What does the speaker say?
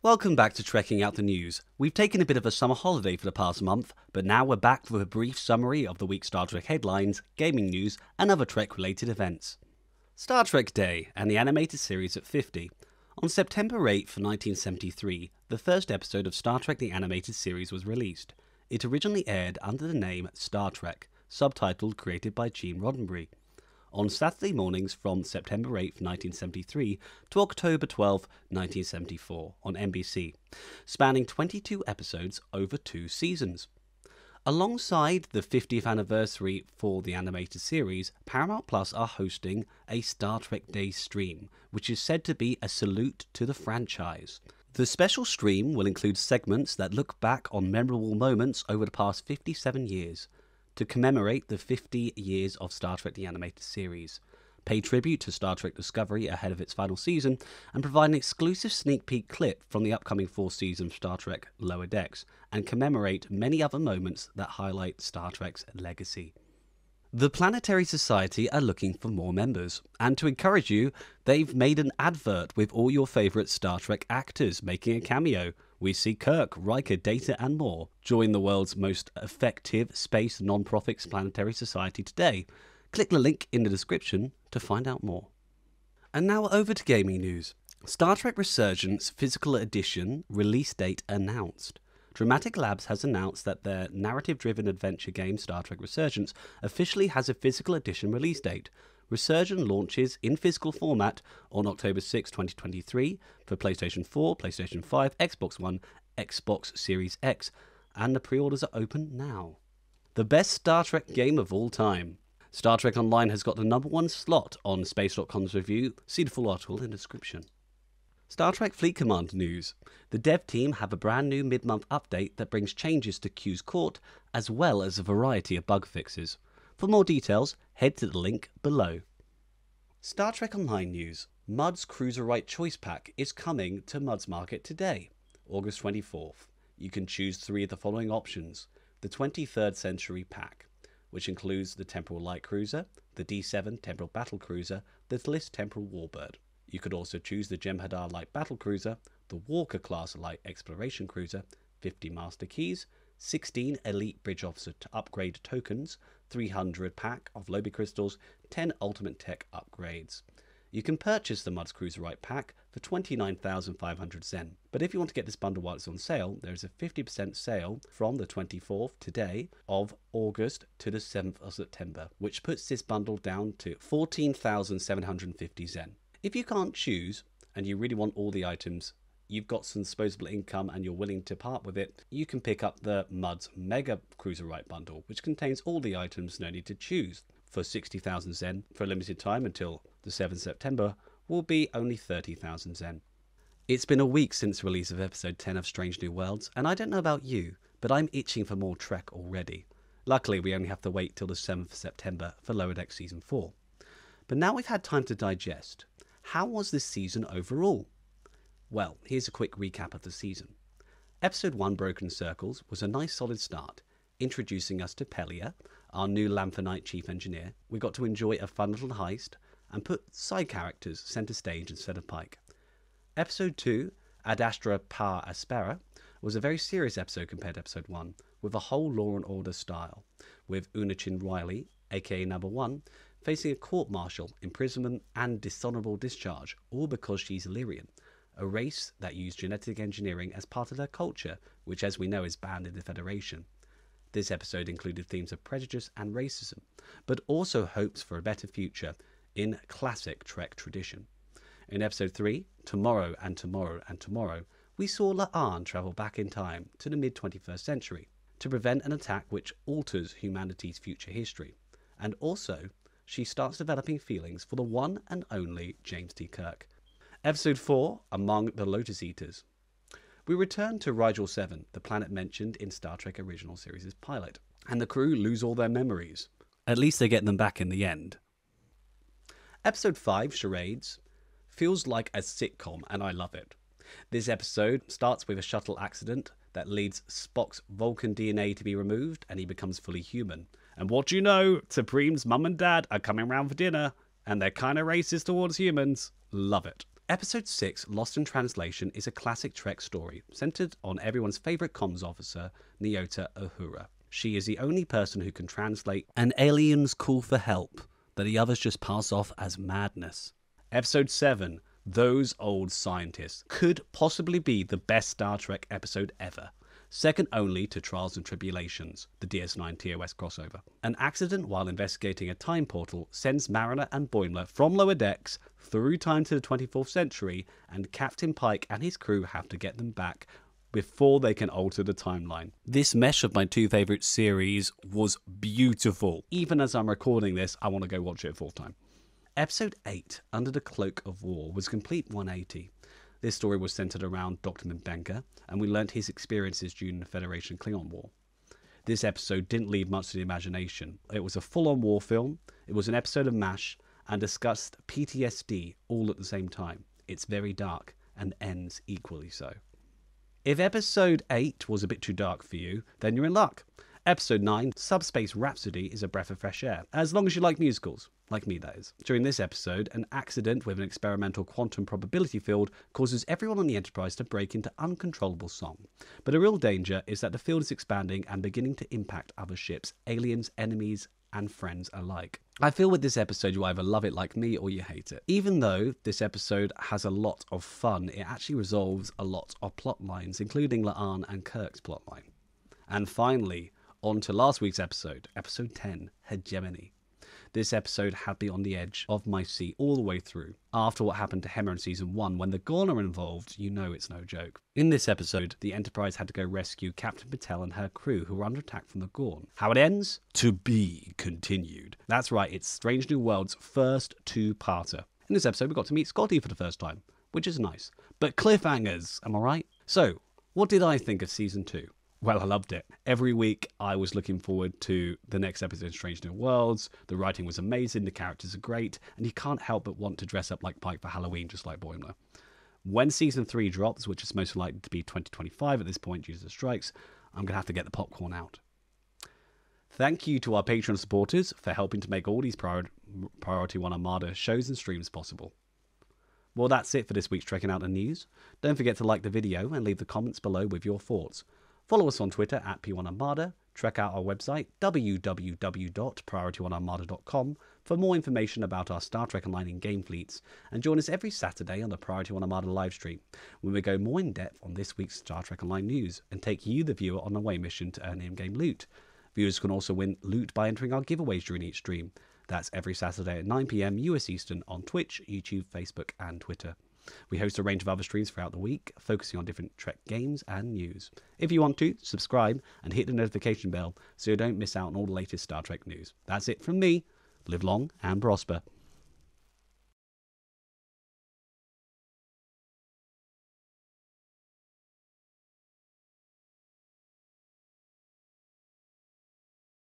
Welcome back to Trekking Out the News. We've taken a bit of a summer holiday for the past month, but now we're back with a brief summary of the week's Star Trek headlines, gaming news, and other Trek-related events. Star Trek Day and the animated series at 50. On September 8th, 1973, the first episode of Star Trek the Animated Series was released. It originally aired under the name Star Trek, subtitled created by Gene Roddenberry, on Saturday mornings from September 8th, 1973 to October 12th, 1974 on NBC, spanning 22 episodes over 2 seasons. Alongside the 50th anniversary for the animated series, Paramount Plus are hosting a Star Trek Day stream, which is said to be a salute to the franchise. The special stream will include segments that look back on memorable moments over the past 57 years, to commemorate the 50 years of Star Trek the Animated Series, pay tribute to Star Trek Discovery ahead of its final season, and provide an exclusive sneak peek clip from the upcoming 4th season of Star Trek Lower Decks, and commemorate many other moments that highlight Star Trek's legacy. The Planetary Society are looking for more members, and to encourage you, they've made an advert with all your favourite Star Trek actors making a cameo. We see Kirk, Riker, Data, and more. Join the world's most effective space non-profit Planetary Society today. Click the link in the description to find out more. And now over to gaming news. Star Trek Resurgence Physical Edition release date announced. Dramatic Labs has announced that their narrative-driven adventure game Star Trek Resurgence officially has a physical edition release date. Resurgence launches in physical format on October 6, 2023 for PlayStation 4, PlayStation 5, Xbox One, Xbox Series X, and the pre-orders are open now. The best Star Trek game of all time. Star Trek Online has got the #1 slot on Space.com's review. See the full article in the description. Star Trek Fleet Command news. The dev team have a brand new mid-month update that brings changes to Q's Court, as well as a variety of bug fixes. For more details, head to the link below. Star Trek Online news. Mudd's Cruiserite Choice Pack is coming to Mudd's Market today, August 24th. You can choose 3 of the following options. The 23rd Century Pack, which includes the Temporal Light Cruiser, the D7 Temporal Battle Cruiser, the Tliss Temporal Warbird. You could also choose the Jem'Hadar Light Battle Cruiser, the Walker-class Light Exploration Cruiser, 50 Master Keys, 16 Elite Bridge Officer upgrade tokens, 300 pack of Lobby Crystals, 10 Ultimate Tech upgrades. You can purchase the Mudd's Cruiserite pack for 29,500 Zen. But if you want to get this bundle while it's on sale, there is a 50% sale from the 24th, today, of August to the 7th of September, which puts this bundle down to 14,750 Zen. If you can't choose, and you really want all the items, you've got some disposable income and you're willing to part with it, you can pick up the Mudd's Mega Cruiserite bundle, which contains all the items no need to choose. For 60,000 Zen for a limited time until the 7th September will be only 30,000 Zen. It's been a week since the release of episode 10 of Strange New Worlds, and I don't know about you, but I'm itching for more Trek already. Luckily, we only have to wait till the 7th of September for Lower Decks Season 4. But now we've had time to digest. How was this season overall? Well, here's a quick recap of the season. Episode 1, Broken Circles, was a nice solid start, introducing us to Pelia, our new Lamphonite chief engineer. We got to enjoy a fun little heist and put side characters centre stage instead of Pike. Episode 2, Ad Astra Par Aspera, was a very serious episode compared to Episode 1, with a whole Law and Order style, with Unachin Riley, aka Number 1, facing a court-martial, imprisonment, and dishonourable discharge, all because she's Illyrian, a race that use genetic engineering as part of their culture, which as we know is banned in the Federation. This episode included themes of prejudice and racism, but also hopes for a better future in classic Trek tradition. In Episode 3, Tomorrow and Tomorrow and Tomorrow, we saw La'an travel back in time to the mid-21st century to prevent an attack which alters humanity's future history, and also she starts developing feelings for the one and only James T. Kirk. Episode 4, Among the Lotus Eaters. We return to Rigel 7, the planet mentioned in Star Trek Original Series' pilot, and the crew lose all their memories. At least they get them back in the end. Episode 5, Charades, feels like a sitcom, and I love it. This episode starts with a shuttle accident that leads Spock's Vulcan DNA to be removed, and he becomes fully human. And what do you know? Supreme's mum and dad are coming round for dinner, and they're kind of racist towards humans. Love it. Episode 6, Lost in Translation, is a classic Trek story, centered on everyone's favorite comms officer, Nyota Uhura. She is the only person who can translate an alien's call for help that the others just pass off as madness. Episode 7, Those Old Scientists, could possibly be the best Star Trek episode ever. Second only to Trials and Tribulations, the DS9 TOS crossover. An accident while investigating a time portal sends Mariner and Boimler from lower decks through time to the 24th century, and Captain Pike and his crew have to get them back before they can alter the timeline. This mesh of my two favourite series was beautiful. Even as I'm recording this, I want to go watch it a fourth time. Episode 8, Under the Cloak of War, was a complete 180. This story was centered around Dr. M'Benga, and we learnt his experiences during the Federation Klingon War. This episode didn't leave much to the imagination. It was a full-on war film, it was an episode of MASH, and discussed PTSD all at the same time. It's very dark, and ends equally so. If episode 8 was a bit too dark for you, then you're in luck. Episode 9, Subspace Rhapsody, is a breath of fresh air, as long as you like musicals. Like me, that is. During this episode, an accident with an experimental quantum probability field causes everyone on the Enterprise to break into uncontrollable song. But the real danger is that the field is expanding and beginning to impact other ships, aliens, enemies, and friends alike. I feel with this episode you either love it like me or you hate it. Even though this episode has a lot of fun, it actually resolves a lot of plot lines, including La'an and Kirk's plotline. And finally, on to last week's episode, episode 10, Hegemony. This episode had me on the edge of my seat all the way through. After what happened to Hemmer in Season 1, when the Gorn are involved, you know it's no joke. In this episode, the Enterprise had to go rescue Captain Patel and her crew, who were under attack from the Gorn. How it ends? To be continued. That's right, it's Strange New World's first two-parter. In this episode, we got to meet Scotty for the first time, which is nice. But cliffhangers, am I right? So, what did I think of Season 2? Well, I loved it. Every week I was looking forward to the next episode of Strange New Worlds. The writing was amazing, the characters are great, and you can't help but want to dress up like Pike for Halloween, just like Boimler. When Season 3 drops, which is most likely to be 2025 at this point due to the strikes, I'm going to have to get the popcorn out. Thank you to our Patreon supporters for helping to make all these Priority 1 Armada shows and streams possible. Well, that's it for this week's Trekking Out the News. Don't forget to like the video and leave the comments below with your thoughts. Follow us on Twitter at P1Armada, check out our website www.priority1armada.com for more information about our Star Trek Online in-game fleets, and join us every Saturday on the Priority 1 Armada livestream, when we go more in-depth on this week's Star Trek Online news, and take you, the viewer, on a away mission to earn in-game loot. Viewers can also win loot by entering our giveaways during each stream. That's every Saturday at 9 PM US Eastern on Twitch, YouTube, Facebook, and Twitter. We host a range of other streams throughout the week, focusing on different Trek games and news. If you want to, subscribe and hit the notification bell so you don't miss out on all the latest Star Trek news. That's it from me. Live long and prosper.